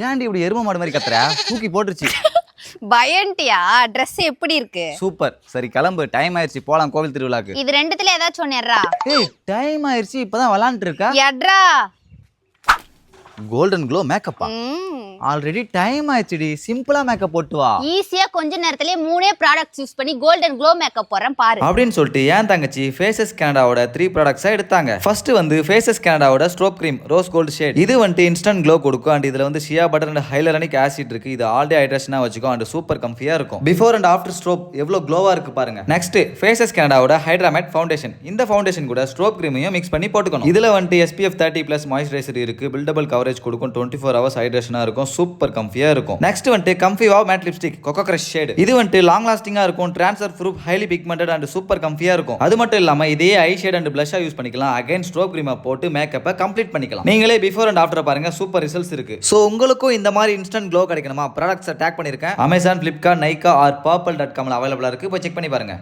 ஏன்டி இப்படி எரும மாடு மாதிரி கத்துற? தூக்கி போட்டுருச்சு. பயன்ட்டியா? ட்ரெஸ் எப்படி இருக்கு? சூப்பர். சரி கிளம்பு, டைம் ஆயிடுச்சு, போலாம் கோவில் திருவிழாக்கு. இது ரெண்டுத்துல ஏதாச்சும் ஒன்னு எட்றா. ஏய் டைம் ஆயிடுச்சு, இப்பதான் விளாண்டுட்டு இருக்கா. எட்றா. கோல்டன் க்ளோ மேக்கப்பா? ஆல்ரெடி டைம் ஆயிடுச்சுடி, சிம்பிளா மேக்கப் போட்டு வா. ஈஸியா கொஞ்ச நேரத்திலே 3 ப்ராடக்ட்ஸ் யூஸ் பண்ணி கோல்டன் க்ளோ மேக்கப் போறேன் பாரு. அப்படின்னு சொல்லிட்டு ஏன் தங்கச்சி ஃபேசஸ் கனடாவோட 3 ப்ராடக்ட்ஸா எடுத்தாங்க. ஃபர்ஸ்ட் வந்து ஃபேசஸ் கனடாவோட strobe cream rose gold shade. இது வந்து இன்ஸ்டன்ட் க்ளோ கொடுக்கும் அண்ட் இதுல வந்து shea butter and hyaluronic acid இருக்கு. இது ஆல் டே ஹைட்ரேஷனா வச்சுக்கும் அண்ட் சூப்பர் கம்ஃபியா இருக்கும். பிஃபோர் அண்ட் ஆஃப்டர் ஸ்ட்ரோப் எவ்வளவு க்ளோவா இருக்கு பாருங்க. நெக்ஸ்ட் ஃபேசஸ் கனடாவோட ஹைட்ராமேட் ஃபவுண்டேஷன். இந்த ஃபவுண்டேஷன் கூட ஸ்ட்ரோப் கிரீமையும் மிக்ஸ் பண்ணி போட்டுக்கணும். இதுல வந்து SPF 30+ மாய்ஸ்சரைசர் இருக்கு. பில்டபிள் கவரேஜ் கொடுக்கும். 24 hours ஹைட்ரேஷனா இருக்கும். சூப்பர் கம்ஃபியா இருக்கும். நெக்ஸ்ட் வந்து comfy wow matte lipstick coco crush shade. இது வந்து லாங் லாஸ்டிங்கா இருக்கும். Transfer proof, highly pigmented and super கம்ஃபியா இருக்கும். அது மட்டும் இல்லாம இதே ஐ ஷேட் அண்ட் பிளஷா யூஸ் பண்ணிக்கலாம். அகைன் ஸ்ட்ரோப் கிரீமை போட்டு மேக்கப்பை கம்ப்ளீட் பண்ணிக்கலாம். நீங்களே பிஃபோர் அண்ட் ஆஃப்டர் பாருங்க, சூப்பர் ரிசல்ட்ஸ் இருக்கு. சோ உங்களுக்கும் இந்த மாதிரி இன்ஸ்டன்ட் க்ளோ கிடைக்கணுமா? ப்ராடக்ட்ஸ் டேக் பண்ணிருக்கேன். Amazon, Flipkart, Nykaa or purple.com அவைலபிளா இருக்கு. போய் செக் பண்ணி பாருங்க.